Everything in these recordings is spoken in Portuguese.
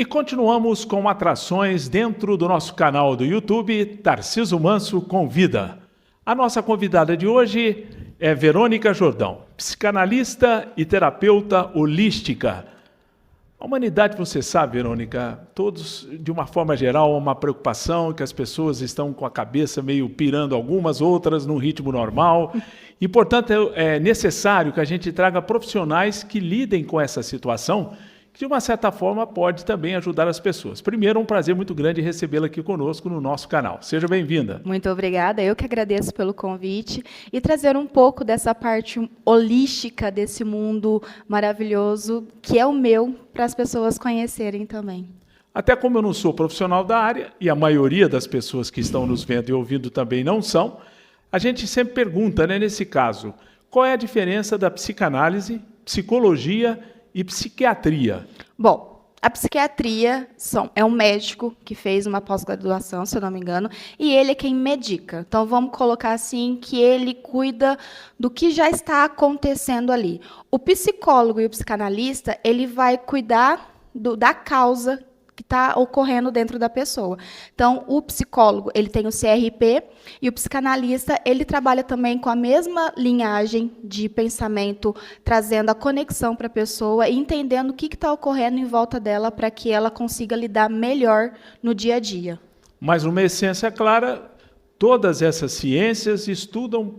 E continuamos com atrações dentro do nosso canal do YouTube, Tarciso Manso Convida. A nossa convidada de hoje é Verônica Jordão, psicanalista e terapeuta holística. A humanidade, você sabe, Verônica, todos, de uma forma geral, uma preocupação que as pessoas estão com a cabeça meio pirando algumas, outras num ritmo normal. E, portanto, é necessário que a gente traga profissionais que lidem com essa situação, que de uma certa forma pode também ajudar as pessoas. Primeiro, é um prazer muito grande recebê-la aqui conosco no nosso canal. Seja bem-vinda. Muito obrigada, eu que agradeço pelo convite e trazer um pouco dessa parte holística desse mundo maravilhoso que é o meu, para as pessoas conhecerem também. Até como eu não sou profissional da área, e a maioria das pessoas que estão nos vendo e ouvindo também não são, a gente sempre pergunta, né, nesse caso, qual é a diferença da psicanálise, psicologia e psiquiatria? Bom, a psiquiatria é um médico que fez uma pós-graduação, se eu não me engano, e ele é quem medica. Então, vamos colocar assim que ele cuida do que já está acontecendo ali. O psicólogo e o psicanalista, ele vai cuidar da causa que está ocorrendo dentro da pessoa. Então, o psicólogo, ele tem o CRP, e o psicanalista, ele trabalha também com a mesma linhagem de pensamento, trazendo a conexão para a pessoa e entendendo o que está ocorrendo em volta dela para que ela consiga lidar melhor no dia a dia. Mas, uma essência clara, todas essas ciências estudam,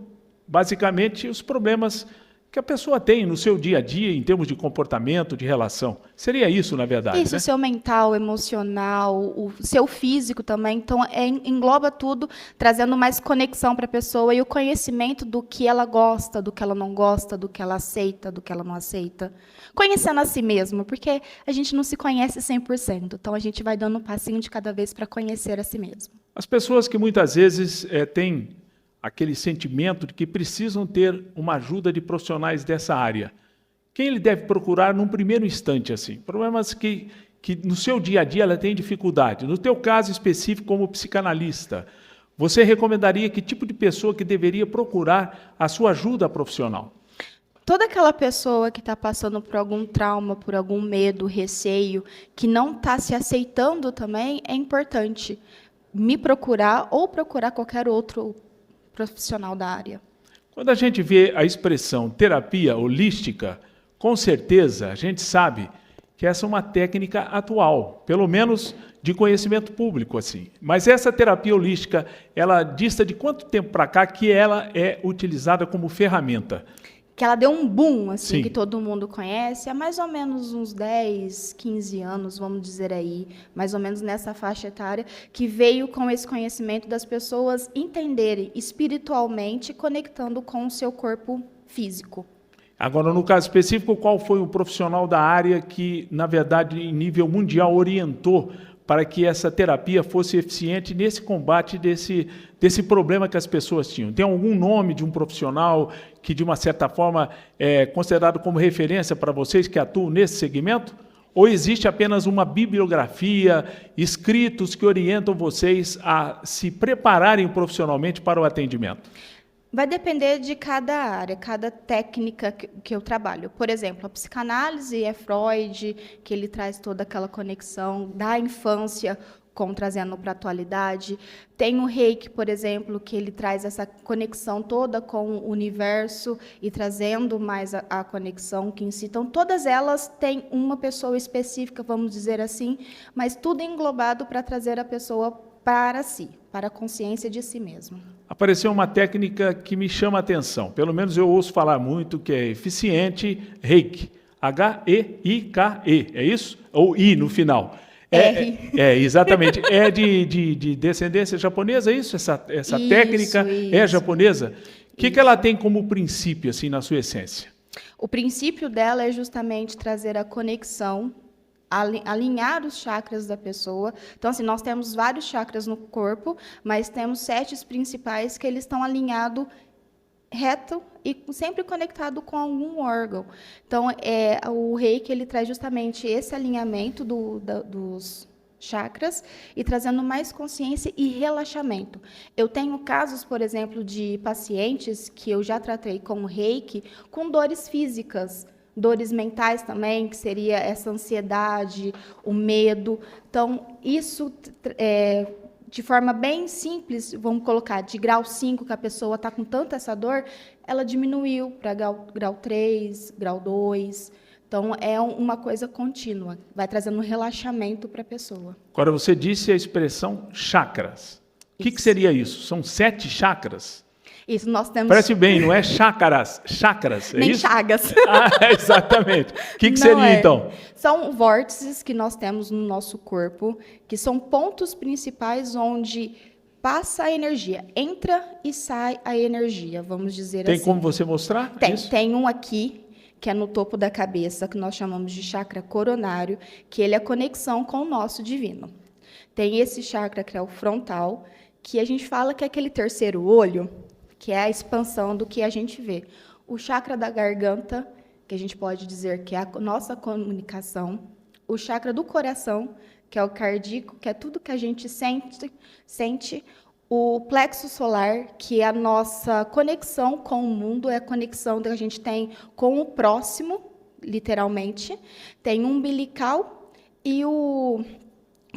basicamente, os problemas que a pessoa tem no seu dia a dia, em termos de comportamento, de relação. Seria isso, na verdade, isso, né? O seu mental, emocional, o seu físico também. Então, engloba tudo, trazendo mais conexão para a pessoa e o conhecimento do que ela gosta, do que ela não gosta, do que ela aceita, do que ela não aceita. Conhecendo a si mesmo, porque a gente não se conhece 100%. Então, a gente vai dando um passinho de cada vez para conhecer a si mesmo. As pessoas que muitas vezes têm aquele sentimento de que precisam ter uma ajuda de profissionais dessa área. Quem ele deve procurar num primeiro instante, assim? Problemas que no seu dia a dia ela tem dificuldade. No teu caso específico, como psicanalista, você recomendaria que tipo de pessoa que deveria procurar a sua ajuda profissional? Toda aquela pessoa que está passando por algum trauma, por algum medo, receio, que não está se aceitando também, é importante me procurar ou procurar qualquer outro profissional da área. Quando a gente vê a expressão terapia holística, com certeza a gente sabe que essa é uma técnica atual, pelo menos de conhecimento público, assim. Mas essa terapia holística, ela dista de quanto tempo para cá que ela é utilizada como ferramenta? Que ela deu um boom, assim, Sim, que todo mundo conhece, há mais ou menos uns 10, 15 anos, vamos dizer aí, mais ou menos nessa faixa etária, que veio com esse conhecimento das pessoas entenderem espiritualmente, conectando com o seu corpo físico. Agora, no caso específico, qual foi o profissional da área que, na verdade, em nível mundial, orientou para que essa terapia fosse eficiente nesse combate desse problema que as pessoas tinham? Tem algum nome de um profissional que, de uma certa forma, é considerado como referência para vocês que atuam nesse segmento? Ou existe apenas uma bibliografia, escritos que orientam vocês a se prepararem profissionalmente para o atendimento? Vai depender de cada área, cada técnica que eu trabalho. Por exemplo, a psicanálise é Freud, que ele traz toda aquela conexão da infância trazendo para a atualidade. Tem o Reiki, por exemplo, que ele traz essa conexão toda com o universo e trazendo mais a conexão que em si. Então, todas elas têm uma pessoa específica, vamos dizer assim, mas tudo englobado para trazer a pessoa para si, para a consciência de si mesmo. Apareceu uma técnica que me chama a atenção, pelo menos eu ouço falar muito, que é eficiente Reiki, H-E-I-K-E, é isso? Ou I no final. Exatamente. É de descendência japonesa, é isso? Essa isso, técnica isso. É japonesa? O que ela tem como princípio, assim, na sua essência? O princípio dela é justamente trazer a conexão, alinhar os chakras da pessoa. Então, assim, nós temos vários chakras no corpo, mas temos 7 principais que eles estão alinhados reto e sempre conectado com algum órgão. Então, o Reiki ele traz justamente esse alinhamento dos chakras e trazendo mais consciência e relaxamento. Eu tenho casos, por exemplo, de pacientes que eu já tratei com o Reiki com dores físicas, dores mentais também, que seria essa ansiedade, o medo. Então, isso, de forma bem simples, vamos colocar de grau 5, que a pessoa está com tanta essa dor, ela diminuiu para grau 3, grau 2. Então, é uma coisa contínua, vai trazendo um relaxamento para a pessoa. Agora, você disse a expressão chakras. O que seria isso? São 7 chakras? Isso, nós temos... Parece bem, não é chakras, é nem isso? chagas. Exatamente. O que seria, então? São vórtices que nós temos no nosso corpo, que são pontos principais onde passa a energia, entra e sai a energia, vamos dizer assim. Tem como você mostrar isso? Tem um aqui, que é no topo da cabeça, que nós chamamos de chakra coronário, que ele é a conexão com o nosso divino. Tem esse chakra que é o frontal, que a gente fala que é aquele terceiro olho, que é a expansão do que a gente vê. O chakra da garganta, que a gente pode dizer que é a nossa comunicação. O chakra do coração, que é o cardíaco, que é tudo que a gente sente. O plexo solar, que é a nossa conexão com o mundo, é a conexão que a gente tem com o próximo, literalmente. Tem o umbilical, e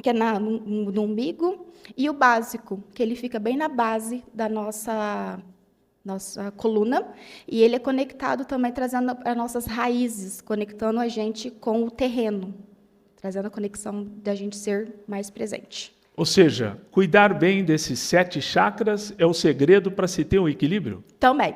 que é no umbigo, e o básico, que ele fica bem na base da nossa coluna, e ele é conectado também, trazendo as nossas raízes, conectando a gente com o terreno, trazendo a conexão da gente ser mais presente. Ou seja, cuidar bem desses 7 chakras é o segredo para se ter um equilíbrio? Também.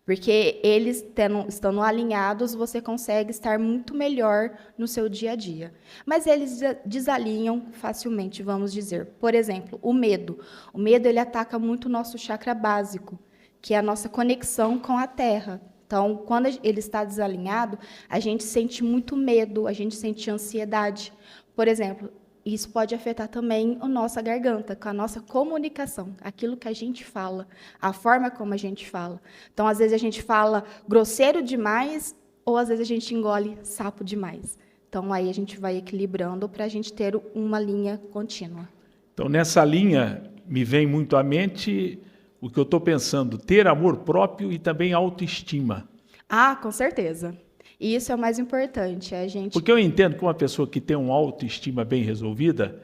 Porque eles, estando alinhados, você consegue estar muito melhor no seu dia a dia. Mas eles desalinham facilmente, vamos dizer. Por exemplo, o medo. O medo, ele ataca muito o nosso chakra básico, que é a nossa conexão com a Terra. Então, quando ele está desalinhado, a gente sente muito medo, a gente sente ansiedade. Por exemplo, isso pode afetar também a nossa garganta, com a nossa comunicação, aquilo que a gente fala, a forma como a gente fala. Então, às vezes, a gente fala grosseiro demais, ou às vezes a gente engole sapo demais. Então, aí a gente vai equilibrando para a gente ter uma linha contínua. Então, nessa linha, me vem muito à mente o que eu estou pensando, ter amor próprio e também autoestima. Ah, com certeza. E isso é o mais importante, a gente... Porque eu entendo que uma pessoa que tem uma autoestima bem resolvida,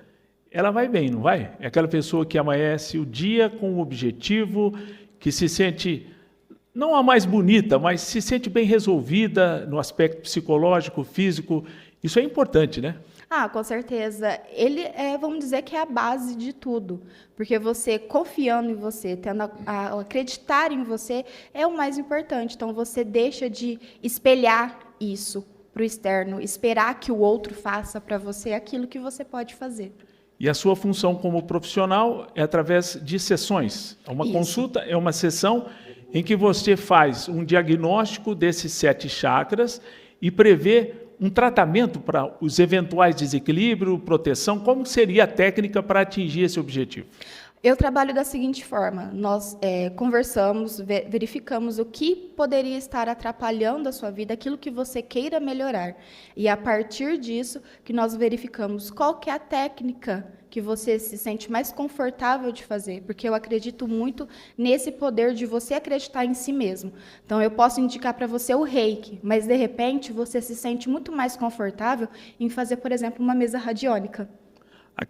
ela vai bem, não vai? É aquela pessoa que amanhece o dia com um objetivo, que se sente, não a mais bonita, mas se sente bem resolvida no aspecto psicológico, físico. Isso é importante, né? Ah, com certeza. Ele vamos dizer que é a base de tudo. Porque você confiando em você, tendo a acreditar em você, é o mais importante. Então, você deixa de espelhar isso para o externo, esperar que o outro faça para você aquilo que você pode fazer. E a sua função como profissional é através de sessões. Uma consulta é uma sessão em que você faz um diagnóstico desses 7 chakras e prevê um tratamento para os eventuais desequilíbrios, proteção. Como seria a técnica para atingir esse objetivo? Eu trabalho da seguinte forma, nós conversamos, verificamos o que poderia estar atrapalhando a sua vida, aquilo que você queira melhorar. E a partir disso, que nós verificamos qual que é a técnica que você se sente mais confortável de fazer, porque eu acredito muito nesse poder de você acreditar em si mesmo. Então, eu posso indicar para você o reiki, mas, de repente, você se sente muito mais confortável em fazer, por exemplo, uma mesa radiônica.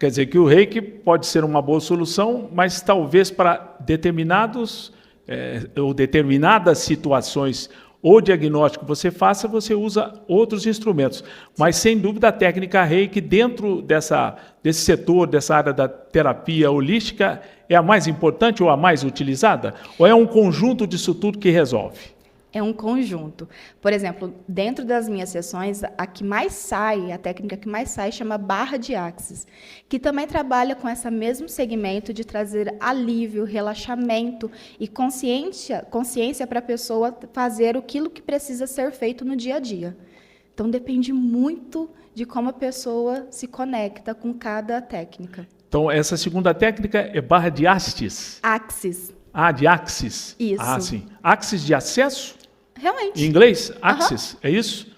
Quer dizer que o reiki pode ser uma boa solução, mas talvez para determinados ou determinadas situações ou diagnóstico que você faça, você usa outros instrumentos. Mas, sem dúvida, a técnica reiki, dentro desse setor, dessa área da terapia holística, é a mais importante ou a mais utilizada? Ou é um conjunto disso tudo que resolve? É um conjunto. Por exemplo, dentro das minhas sessões, a que mais sai, a técnica que mais sai, chama barra de axis, que também trabalha com esse mesmo segmento de trazer alívio, relaxamento e consciência para a pessoa fazer aquilo que precisa ser feito no dia a dia. Então, depende muito de como a pessoa se conecta com cada técnica. Então, essa segunda técnica é barra de axis? Axis. Ah, de axis. Isso. Ah, sim. Axis de acesso? Realmente. Em inglês? Axis, é isso?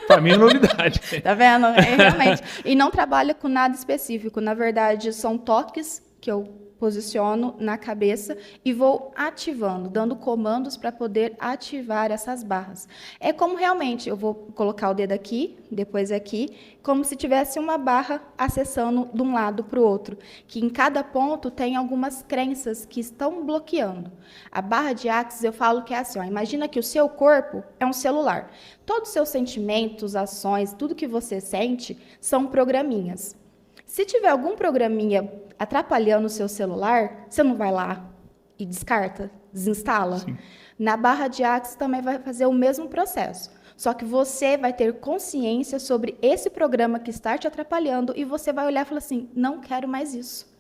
Para mim é novidade. Tá vendo? Realmente. E não trabalha com nada específico. Na verdade, são toques que eu posiciono na cabeça e vou ativando, dando comandos para poder ativar essas barras. É como realmente, eu vou colocar o dedo aqui, depois aqui, como se tivesse uma barra acessando de um lado para o outro, que em cada ponto tem algumas crenças que estão bloqueando. A barra de Axis, eu falo que é assim, ó, imagina que o seu corpo é um celular. Todos os seus sentimentos, ações, tudo que você sente são programinhas. Se tiver algum programinha atrapalhando o seu celular, você não vai lá e descarta, desinstala? Sim. Na barra de Axis também vai fazer o mesmo processo. Só que você vai ter consciência sobre esse programa que está te atrapalhando e você vai olhar e falar assim, não quero mais isso.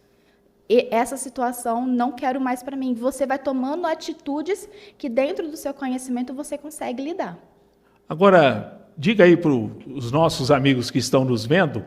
E essa situação não quero mais para mim. Você vai tomando atitudes que dentro do seu conhecimento você consegue lidar. Agora, diga aí para os nossos amigos que estão nos vendo,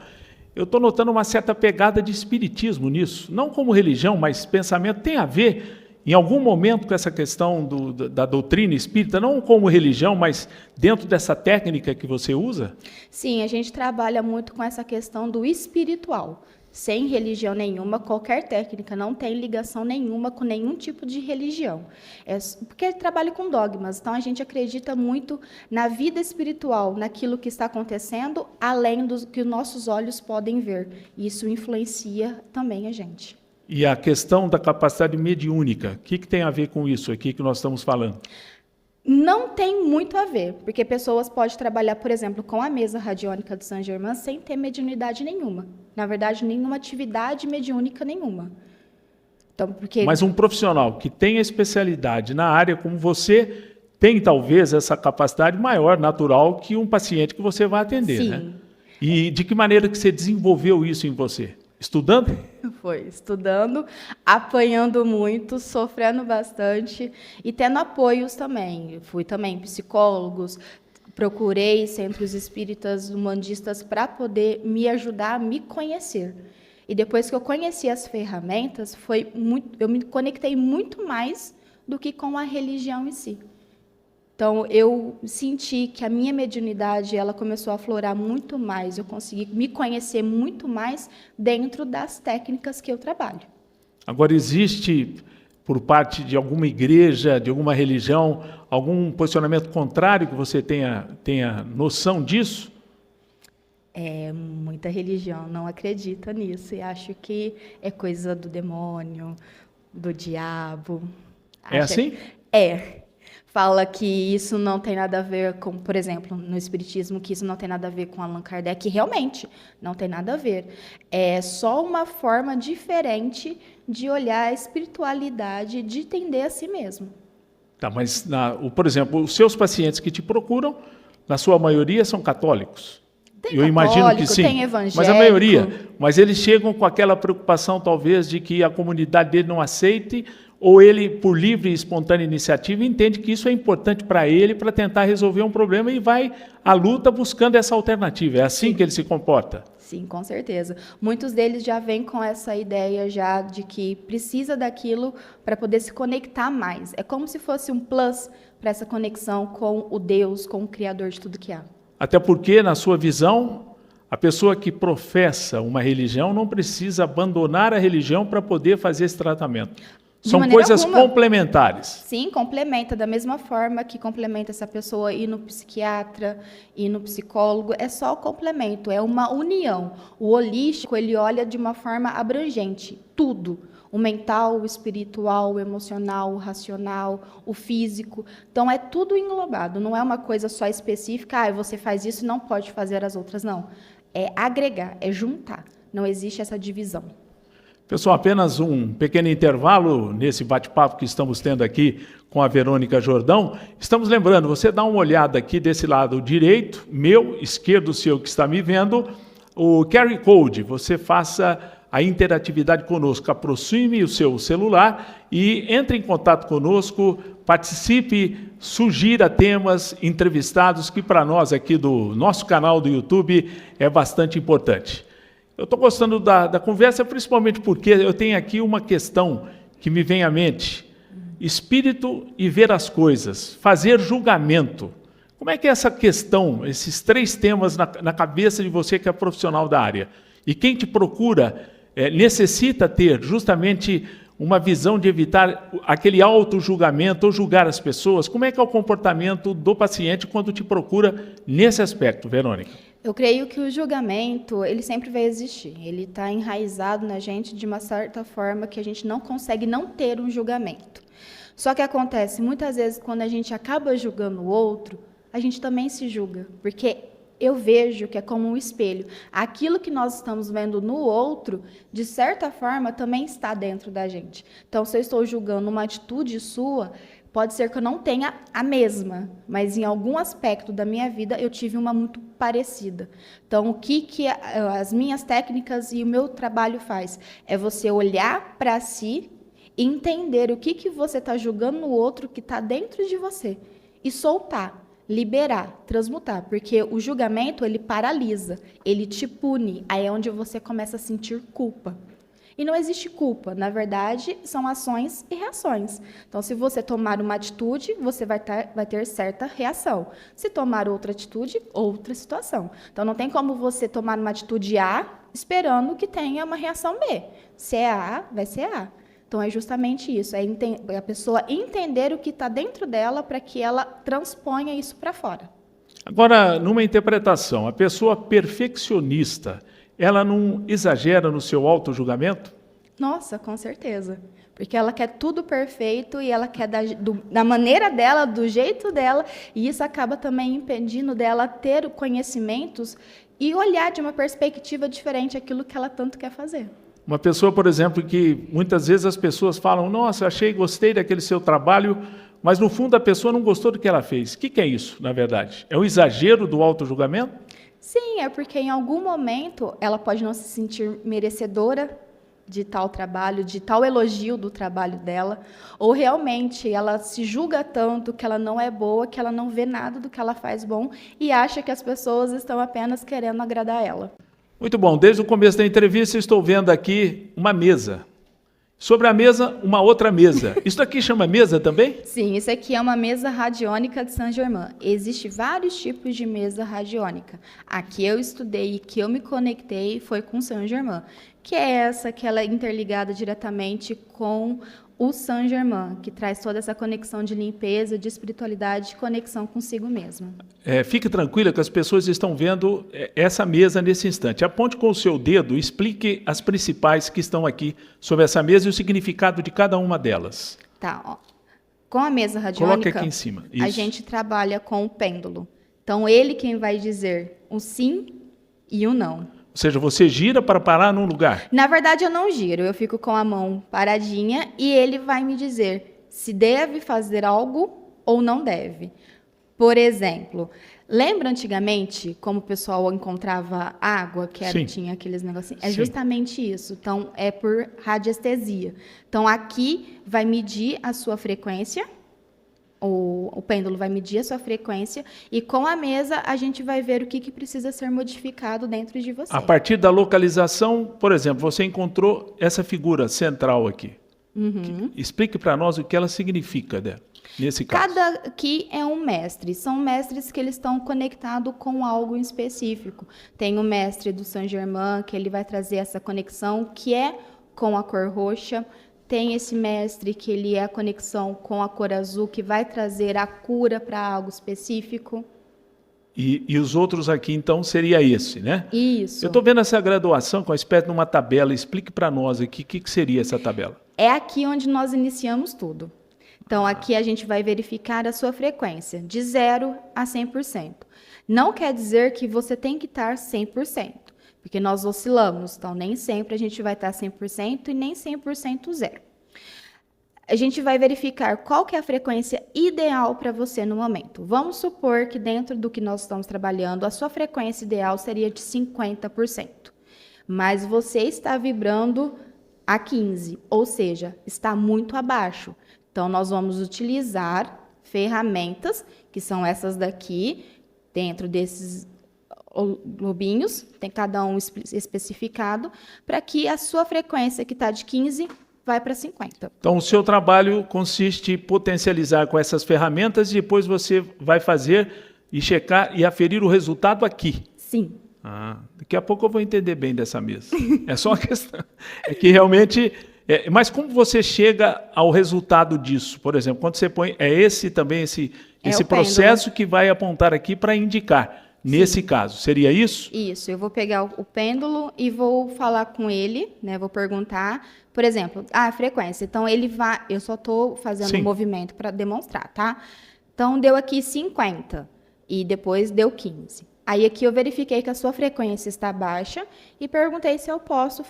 eu estou notando uma certa pegada de espiritismo nisso, não como religião, mas pensamento. Tem a ver, em algum momento, com essa questão da doutrina espírita, não como religião, mas dentro dessa técnica que você usa? Sim, a gente trabalha muito com essa questão do espiritual. Sem religião nenhuma, qualquer técnica não tem ligação nenhuma com nenhum tipo de religião. Porque trabalha com dogmas, então a gente acredita muito na vida espiritual, naquilo que está acontecendo, além do que nossos olhos podem ver. Isso influencia também a gente. E a questão da capacidade mediúnica, o que tem a ver com isso aqui que nós estamos falando? Não tem muito a ver, porque pessoas podem trabalhar, por exemplo, com a mesa radiônica do Saint-Germain sem ter mediunidade nenhuma. Na verdade, nenhuma atividade mediúnica nenhuma. Então, Mas um profissional que tem a especialidade na área, como você, tem talvez essa capacidade maior, natural, que um paciente que você vai atender. Sim. Né? E de que maneira que você desenvolveu isso em você? Estudando? Foi, estudando, apanhando muito, sofrendo bastante e tendo apoios também. Fui também psicólogos, procurei centros espíritas, umbandistas para poder me ajudar a me conhecer. E depois que eu conheci as ferramentas, eu me conectei muito mais do que com a religião em si. Então, eu senti que a minha mediunidade ela começou a aflorar muito mais, eu consegui me conhecer muito mais dentro das técnicas que eu trabalho. Agora, existe, por parte de alguma igreja, de alguma religião, algum posicionamento contrário que você tenha noção disso? Muita religião não acredita nisso e acho que é coisa do demônio, do diabo. É assim? Fala que isso não tem nada a ver com, por exemplo, no Espiritismo, que isso não tem nada a ver com Allan Kardec, realmente não tem nada a ver. É só uma forma diferente de olhar a espiritualidade, de entender a si mesmo. Tá, mas, por exemplo, os seus pacientes que te procuram, na sua maioria, são católicos? Tem católico, imagino que sim, tem evangélico. Mas a maioria, mas eles chegam com aquela preocupação, talvez, de que a comunidade dele não aceite, ou ele, por livre e espontânea iniciativa, entende que isso é importante para ele, para tentar resolver um problema e vai à luta buscando essa alternativa. É assim que ele se comporta? Sim, com certeza. Muitos deles já vêm com essa ideia já de que precisa daquilo para poder se conectar mais. É como se fosse um plus para essa conexão com o Deus, com o Criador de tudo que há. Até porque, na sua visão, a pessoa que professa uma religião não precisa abandonar a religião para poder fazer esse tratamento. São coisas complementares. Sim, complementa. Da mesma forma que complementa essa pessoa ir no psiquiatra, ir no psicólogo, é só o complemento, é uma união. O holístico, ele olha de uma forma abrangente, tudo. O mental, o espiritual, o emocional, o racional, o físico. Então, é tudo englobado, não é uma coisa só específica, você faz isso e não pode fazer as outras, não. É agregar, é juntar. Não existe essa divisão. Pessoal, apenas um pequeno intervalo nesse bate-papo que estamos tendo aqui com a Verônica Jordão. Estamos lembrando, você dá uma olhada aqui desse lado direito, meu, esquerdo seu que está me vendo, o QR Code, você faça a interatividade conosco, aproxime o seu celular e entre em contato conosco, participe, sugira temas, entrevistados, que para nós aqui do nosso canal do YouTube é bastante importante. Eu estou gostando da conversa, principalmente porque eu tenho aqui uma questão que me vem à mente. Espírito e ver as coisas, fazer julgamento. Como é que é essa questão, esses três temas na cabeça de você que é profissional da área? E quem te procura necessita ter justamente uma visão de evitar aquele auto-julgamento ou julgar as pessoas? Como é que é o comportamento do paciente quando te procura nesse aspecto, Verônica? Eu creio que o julgamento, ele sempre vai existir. Ele está enraizado na gente de uma certa forma que a gente não consegue não ter um julgamento. Só que acontece, muitas vezes, quando a gente acaba julgando o outro, a gente também se julga, porque eu vejo que é como um espelho. Aquilo que nós estamos vendo no outro, de certa forma, também está dentro da gente. Então, se eu estou julgando uma atitude sua, pode ser que eu não tenha a mesma, mas em algum aspecto da minha vida eu tive uma muito parecida. Então, o que as minhas técnicas e o meu trabalho faz? É você olhar para si e entender o que você está julgando no outro que está dentro de você e soltar. Liberar, transmutar, porque o julgamento, ele paralisa, ele te pune, aí é onde você começa a sentir culpa. E não existe culpa, na verdade, são ações e reações. Então, se você tomar uma atitude, você vai ter certa reação. Se tomar outra atitude, outra situação. Então, não tem como você tomar uma atitude A esperando que tenha uma reação B. Se é A, vai ser A. Então, é justamente isso, é a pessoa entender o que está dentro dela para que ela transponha isso para fora. Agora, numa interpretação, a pessoa perfeccionista, ela não exagera no seu auto-julgamento? Nossa, com certeza. Porque ela quer tudo perfeito e ela quer da maneira dela, do jeito dela, e isso acaba também impedindo dela ter conhecimentos e olhar de uma perspectiva diferente aquilo que ela tanto quer fazer. Uma pessoa, por exemplo, que muitas vezes as pessoas falam, nossa, gostei daquele seu trabalho, mas no fundo a pessoa não gostou do que ela fez. O que é isso, na verdade? É um exagero do auto-julgamento? Sim, é porque em algum momento ela pode não se sentir merecedora de tal trabalho, de tal elogio do trabalho dela, ou realmente ela se julga tanto que ela não é boa, que ela não vê nada do que ela faz bom e acha que as pessoas estão apenas querendo agradar ela. Muito bom, desde o começo da entrevista estou vendo aqui uma mesa. Sobre a mesa, uma outra mesa. Isso aqui chama mesa também? Sim, isso aqui é uma mesa radiônica de Saint-Germain. Existem vários tipos de mesa radiônica. A que eu estudei e que eu me conectei foi com Saint-Germain, que é essa que ela é interligada diretamente com o Saint-Germain, que traz toda essa conexão de limpeza, de espiritualidade, de conexão consigo mesmo. Fique tranquila que as pessoas estão vendo essa mesa nesse instante. Aponte com o seu dedo, explique as principais que estão aqui sobre essa mesa e o significado de cada uma delas. Tá, ó. Com a mesa radiônica, coloque aqui em cima. Isso. A gente trabalha com o pêndulo. Então, ele quem vai dizer o sim e o não. Ou seja, você gira para parar num lugar. Na verdade, eu não giro, eu fico com a mão paradinha e ele vai me dizer se deve fazer algo ou não deve. Por exemplo, lembra antigamente como o pessoal encontrava água, que tinha aqueles negocinhos? É justamente isso. Então, é por radiestesia. Então, aqui vai medir a sua frequência. O pêndulo vai medir a sua frequência e com a mesa a gente vai ver o que precisa ser modificado dentro de você. A partir da localização, por exemplo, você encontrou essa figura central aqui. Explique para nós o que ela significa, nesse caso. Cada aqui é um mestre. São mestres que eles estão conectados com algo em específico. Tem o mestre do Saint-Germain, que ele vai trazer essa conexão, que é com a cor roxa. Tem esse mestre que ele é a conexão com a cor azul, que vai trazer a cura para algo específico. E os outros aqui, então, seria esse, né? Isso. Eu estou vendo essa graduação com a espécie de uma tabela. Explique para nós aqui o que seria essa tabela. É aqui onde nós iniciamos tudo. Então, aqui a gente vai verificar a sua frequência, de 0 a 100%. Não quer dizer que você tem que estar 100%. Porque nós oscilamos, então nem sempre a gente vai estar 100% e nem 100% zero. A gente vai verificar qual que é a frequência ideal para você no momento. Vamos supor que dentro do que nós estamos trabalhando, a sua frequência ideal seria de 50%. Mas você está vibrando a 15%, ou seja, está muito abaixo. Então, nós vamos utilizar ferramentas, que são essas daqui, dentro desses lobinhos, tem cada um especificado, para que a sua frequência, que está de 15, vai para 50. Então, o seu trabalho consiste em potencializar com essas ferramentas e depois você vai fazer e checar e aferir o resultado aqui. Sim. Daqui a pouco eu vou entender bem dessa mesa. É só uma questão. É que realmente Mas como você chega ao resultado disso? Por exemplo, quando você põe... esse processo que vai apontar aqui para indicar. Nesse caso, seria isso? Isso, eu vou pegar o pêndulo e vou falar com ele, né? Vou perguntar, por exemplo, a frequência. Então, ele vai... Eu só estou fazendo um movimento para demonstrar, tá? Então, deu aqui 50 e depois deu 15. Aí, aqui eu verifiquei que a sua frequência está baixa e perguntei se eu posso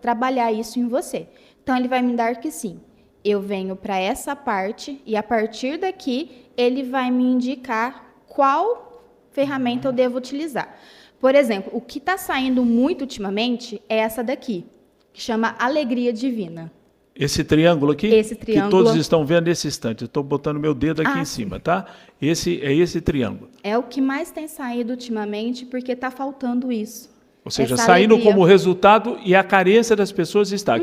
trabalhar isso em você. Então, ele vai me dar que sim. Eu venho para essa parte e, a partir daqui, ele vai me indicar qual ferramenta eu devo utilizar. Por exemplo, o que está saindo muito ultimamente é essa daqui, que chama Alegria Divina. Esse triângulo aqui? Esse triângulo. Que todos estão vendo nesse instante. Eu estou botando meu dedo aqui em cima, tá? Esse triângulo. É o que mais tem saído ultimamente, porque está faltando isso. Ou seja, saindo alegria como resultado e a carência das pessoas está.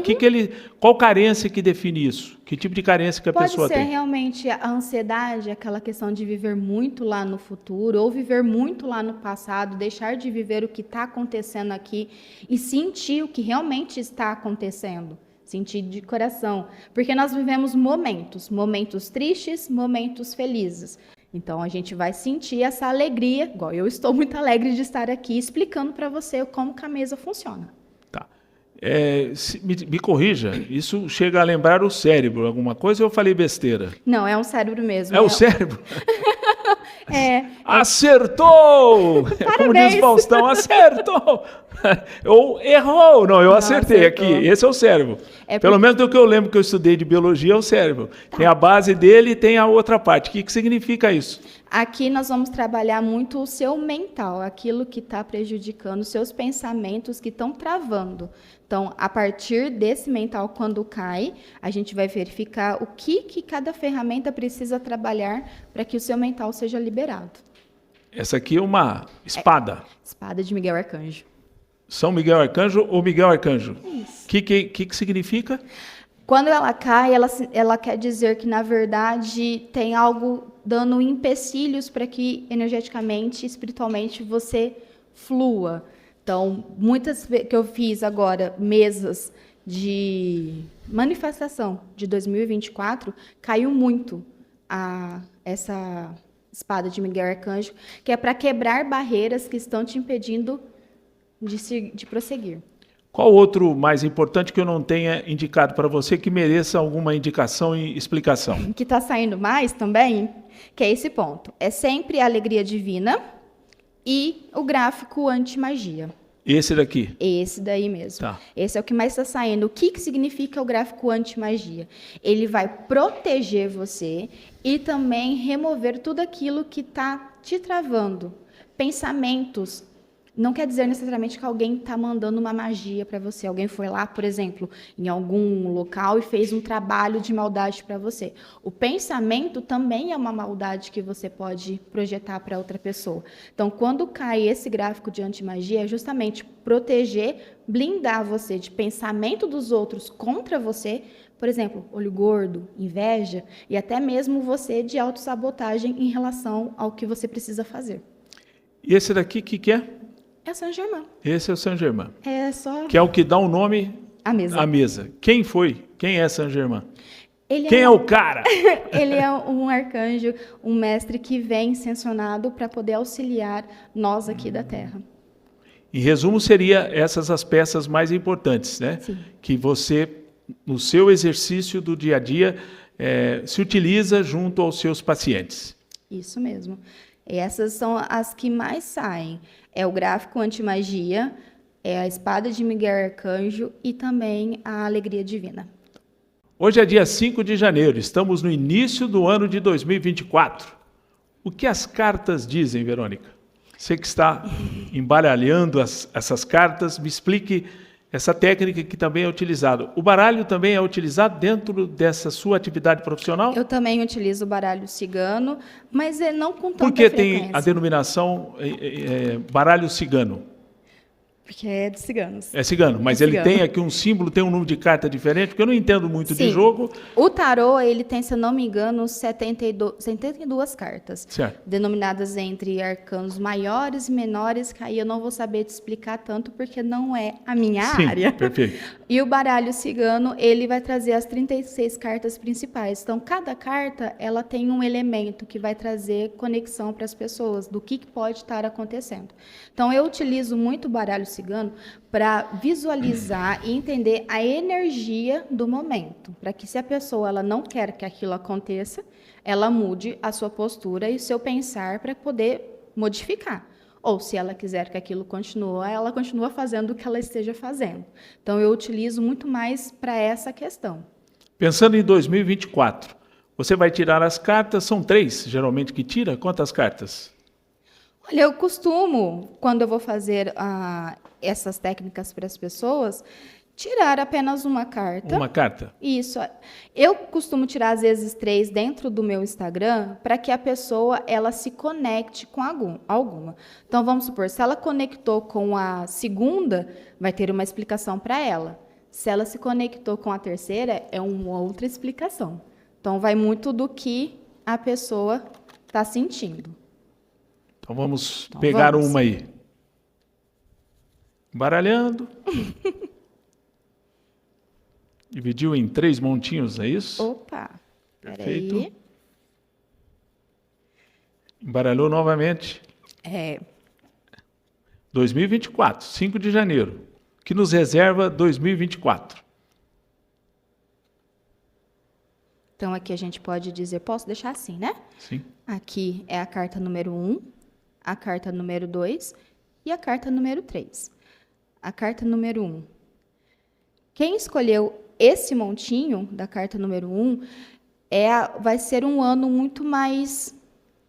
Qual carência que define isso? Que tipo de carência que a pessoa tem? Pode ser realmente a ansiedade, aquela questão de viver muito lá no futuro, ou viver muito lá no passado, deixar de viver o que está acontecendo aqui e sentir o que realmente está acontecendo. Sentir de coração. Porque nós vivemos momentos tristes, momentos felizes. Então, a gente vai sentir essa alegria, igual eu estou muito alegre de estar aqui explicando para você como que a mesa funciona. Tá. Me corrija, isso chega a lembrar o cérebro, alguma coisa, ou eu falei besteira? Não, é um cérebro mesmo. É o cérebro? Acertou! Acertou! Como diz Faustão, acertou! Ou errou! Não, eu acertei aqui. Esse é o cérebro. Pelo menos do que eu lembro que eu estudei de biologia é o cérebro. Tá. Tem a base dele e tem a outra parte. O que significa isso? Aqui nós vamos trabalhar muito o seu mental, aquilo que está prejudicando, os seus pensamentos que estão travando. Então, a partir desse mental, quando cai, a gente vai verificar o que cada ferramenta precisa trabalhar para que o seu mental seja liberado. Essa aqui é uma espada. Espada de Miguel Arcanjo. São Miguel Arcanjo ou Miguel Arcanjo? Isso. O que significa? Quando ela cai, ela quer dizer que, na verdade, tem algo dando empecilhos para que, energeticamente, espiritualmente, você flua. Então, muitas vezes que eu fiz agora, mesas de manifestação de 2024, caiu muito essa espada de Miguel Arcanjo, que é para quebrar barreiras que estão te impedindo de prosseguir. Qual outro mais importante que eu não tenha indicado para você que mereça alguma indicação e explicação? O que está saindo mais também, que é esse ponto. É sempre a alegria divina e o gráfico anti-magia. Esse daqui? Esse daí mesmo. Tá. Esse é o que mais está saindo. O que significa o gráfico anti-magia? Ele vai proteger você e também remover tudo aquilo que está te travando. Pensamentos. Não quer dizer necessariamente que alguém está mandando uma magia para você. Alguém foi lá, por exemplo, em algum local e fez um trabalho de maldade para você. O pensamento também é uma maldade que você pode projetar para outra pessoa. Então, quando cai esse gráfico de antimagia, é justamente proteger, blindar você de pensamento dos outros contra você. Por exemplo, olho gordo, inveja e até mesmo você de autossabotagem em relação ao que você precisa fazer. E esse daqui, o que é? É o Saint-Germain. Esse é o Saint-Germain. É só... Que é o que dá o nome à mesa. À mesa. Quem foi? Quem é Saint-Germain? Quem é o cara? Ele é um arcanjo, um mestre que vem sancionado para poder auxiliar nós aqui da Terra. Em resumo, seria essas as peças mais importantes, né? Sim. Que você, no seu exercício do dia a dia, se utiliza junto aos seus pacientes. Isso mesmo. E essas são as que mais saem. É o gráfico anti-magia, é a espada de Miguel Arcanjo e também a alegria divina. Hoje é dia 5 de janeiro, estamos no início do ano de 2024. O que as cartas dizem, Verônica? Você que está embaralhando essas cartas, me explique essa técnica que também é utilizada. O baralho também é utilizado dentro dessa sua atividade profissional? Eu também utilizo o baralho cigano, mas não com tanta frequência. Por que frequência. tem a denominação baralho cigano? Porque é de ciganos. É cigano, mas ele cigano. tem aqui um símbolo, tem um número de carta diferente, porque eu não entendo muito de jogo. O tarô, ele tem, se eu não me engano, 72 cartas. Certo. Denominadas entre arcanos maiores e menores, que aí eu não vou saber te explicar tanto, porque não é a minha área. Perfeito. E o baralho cigano, ele vai trazer as 36 cartas principais. Então, cada carta, ela tem um elemento que vai trazer conexão para as pessoas, do que pode estar acontecendo. Então, eu utilizo muito o baralho cigano para visualizar e entender a energia do momento, para que se a pessoa ela não quer que aquilo aconteça, ela mude a sua postura e o seu pensar para poder modificar. Ou se ela quiser que aquilo continue, ela continua fazendo o que ela esteja fazendo. Então eu utilizo muito mais para essa questão. Pensando em 2024, você vai tirar as cartas, são 3 geralmente que tira, quantas cartas? Olha, eu costumo, quando eu vou fazer essas técnicas para as pessoas, tirar apenas uma carta. Uma carta? Isso. Eu costumo tirar, às vezes, 3 dentro do meu Instagram, para que a pessoa ela se conecte com alguma. Então, vamos supor, se ela conectou com a segunda, vai ter uma explicação para ela. Se ela se conectou com a terceira, é uma outra explicação. Então, vai muito do que a pessoa está sentindo. Então vamos pegar uma aí. Baralhando. Dividiu em 3 montinhos, é isso? Opa! Perfeito. Peraí. Baralhou novamente. 2024, 5 de janeiro. O que nos reserva 2024? Então aqui a gente pode dizer, posso deixar assim, né? Sim. Aqui é a carta número 1, a carta número 2 e a carta número 3. A carta número 1. Quem escolheu esse montinho da carta número 1 vai ser um ano muito mais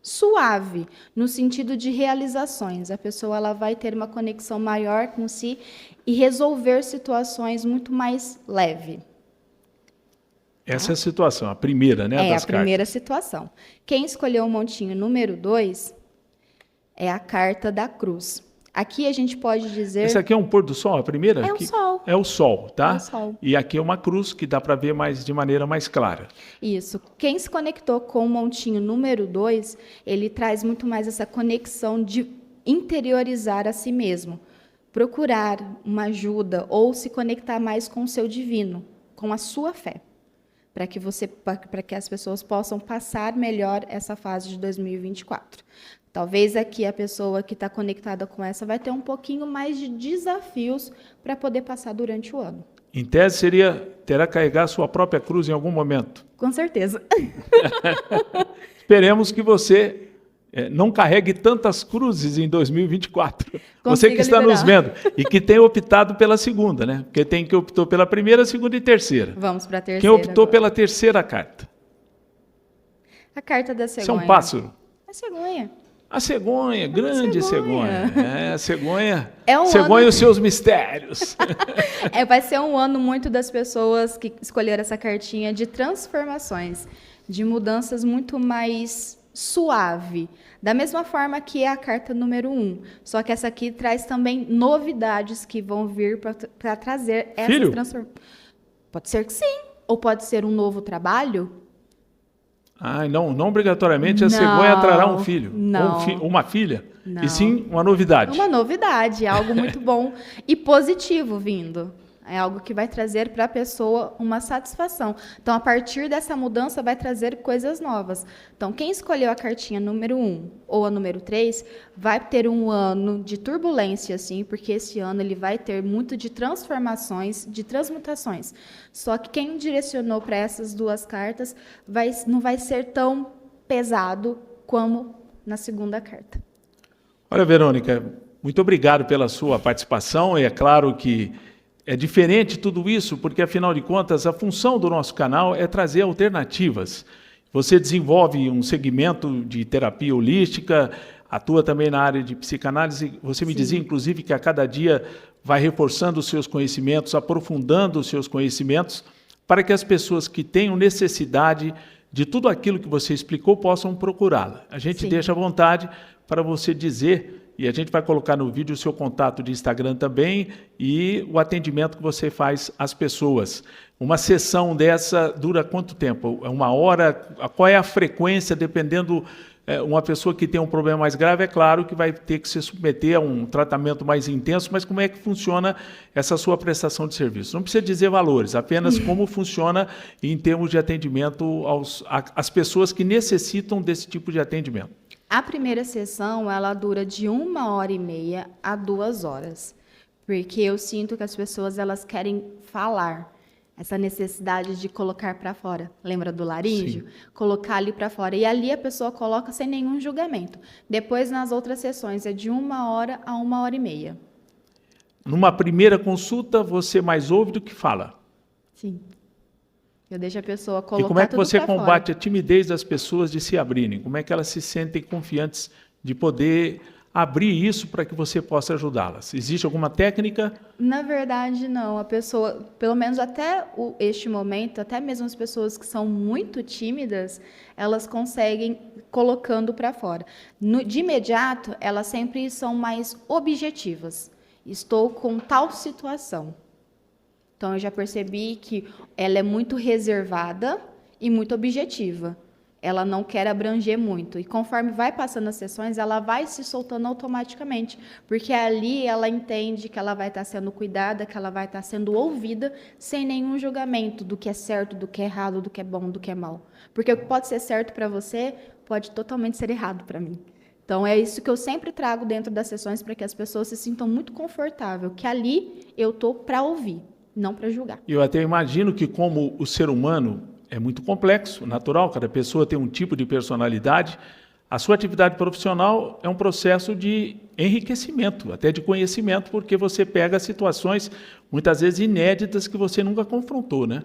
suave, no sentido de realizações. A pessoa ela vai ter uma conexão maior com si e resolver situações muito mais leve. Essa é a situação, a primeira, né, das a primeira cartas. situação. Quem escolheu o montinho número 2 é a carta da cruz. Aqui a gente pode dizer... Esse aqui é um pôr do sol, a primeira? É o sol. É o sol, tá? É o sol. E aqui é uma cruz que dá para ver de maneira mais clara. Isso. Quem se conectou com o montinho número 2, ele traz muito mais essa conexão de interiorizar a si mesmo. Procurar uma ajuda ou se conectar mais com o seu divino, com a sua fé. Para que as pessoas possam passar melhor essa fase de 2024. Talvez aqui a pessoa que está conectada com essa vai ter um pouquinho mais de desafios para poder passar durante o ano. Em tese, terá que carregar sua própria cruz em algum momento. Com certeza. Esperemos que você não carregue tantas cruzes em 2024. Você que está nos vendo e que tem optado pela segunda, né? Porque tem que optou pela primeira, segunda e terceira. Vamos para a terceira. Quem optou agora pela terceira carta? A carta da cegonha. Isso é um pássaro? A cegonha. A cegonha, grande cegonha. A cegonha. É um cegonha ano... e os seus mistérios. Vai ser um ano muito das pessoas que escolheram essa cartinha de transformações, de mudanças muito mais suave. Da mesma forma que é a carta número 1. Só que essa aqui traz também novidades que vão vir para trazer essas transformações. Pode ser que sim. Ou pode ser um novo trabalho. Não obrigatoriamente a cegonha trará um filho. Não. Ou uma filha. Não. E sim uma novidade. Uma novidade, algo muito bom e positivo vindo. É algo que vai trazer para a pessoa uma satisfação. Então, a partir dessa mudança, vai trazer coisas novas. Então, quem escolheu a cartinha número 1 ou a número 3, vai ter um ano de turbulência, sim, porque esse ano ele vai ter muito de transformações, de transmutações. Só que quem direcionou para essas 2 cartas não vai ser tão pesado como na segunda carta. Olha, Verônica, muito obrigado pela sua participação. É claro que é diferente tudo isso, porque, afinal de contas, a função do nosso canal é trazer alternativas. Você desenvolve um segmento de terapia holística, atua também na área de psicanálise. Você me dizia, inclusive, que a cada dia vai reforçando os seus conhecimentos, aprofundando os seus conhecimentos, para que as pessoas que tenham necessidade de tudo aquilo que você explicou possam procurá-la. A gente deixa à vontade para você dizer e a gente vai colocar no vídeo o seu contato de Instagram também e o atendimento que você faz às pessoas. Uma sessão dessa dura quanto tempo? É 1 hora? Qual é a frequência, dependendo... Uma pessoa que tem um problema mais grave, é claro que vai ter que se submeter a um tratamento mais intenso, mas como é que funciona essa sua prestação de serviço? Não precisa dizer valores, apenas como funciona em termos de atendimento às pessoas que necessitam desse tipo de atendimento. A primeira sessão, ela dura de 1h30 a 2 horas, porque eu sinto que as pessoas elas querem falar. Essa necessidade de colocar para fora. Lembra do laríngeo? Sim. Colocar ali para fora. E ali a pessoa coloca sem nenhum julgamento. Depois, nas outras sessões, é de 1 hora a 1h30. Numa primeira consulta, você mais ouve do que fala? Sim. Eu deixo a pessoa colocar tudo. E como é que você combate fora. A timidez das pessoas de se abrirem? Como é que elas se sentem confiantes de poder abrir isso para que você possa ajudá-las? Existe alguma técnica? Na verdade, não. A pessoa, pelo menos até este momento, até mesmo as pessoas que são muito tímidas, elas conseguem colocando para fora. De imediato, elas sempre são mais objetivas. Estou com tal situação. Então, eu já percebi que ela é muito reservada e muito objetiva. Ela não quer abranger muito. E conforme vai passando as sessões, ela vai se soltando automaticamente. Porque ali ela entende que ela vai estar sendo cuidada, que ela vai estar sendo ouvida, sem nenhum julgamento do que é certo, do que é errado, do que é bom, do que é mal. Porque o que pode ser certo para você, pode totalmente ser errado para mim. Então, é isso que eu sempre trago dentro das sessões, para que as pessoas se sintam muito confortáveis. Que ali eu estou para ouvir, não para julgar. Eu até imagino que, como o ser humano é muito complexo, natural, cada pessoa tem um tipo de personalidade. A sua atividade profissional é um processo de enriquecimento, até de conhecimento, porque você pega situações, muitas vezes inéditas, que você nunca confrontou, né?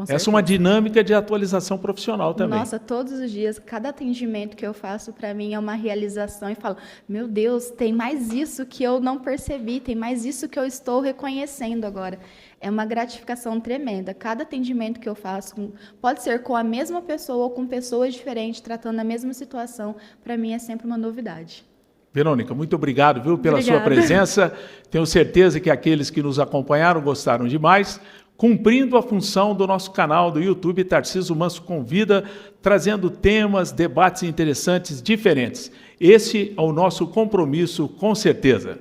Essa é uma dinâmica de atualização profissional também. Nossa, todos os dias, cada atendimento que eu faço, para mim, é uma realização. E falo, meu Deus, tem mais isso que eu não percebi, tem mais isso que eu estou reconhecendo agora. É uma gratificação tremenda. Cada atendimento que eu faço, pode ser com a mesma pessoa ou com pessoas diferentes, tratando a mesma situação, para mim é sempre uma novidade. Verônica, muito obrigado, viu, pela sua presença. Tenho certeza que aqueles que nos acompanharam gostaram demais. Cumprindo a função do nosso canal do YouTube, Tarcísio Manso Convida, trazendo temas, debates interessantes, diferentes. Esse é o nosso compromisso, com certeza.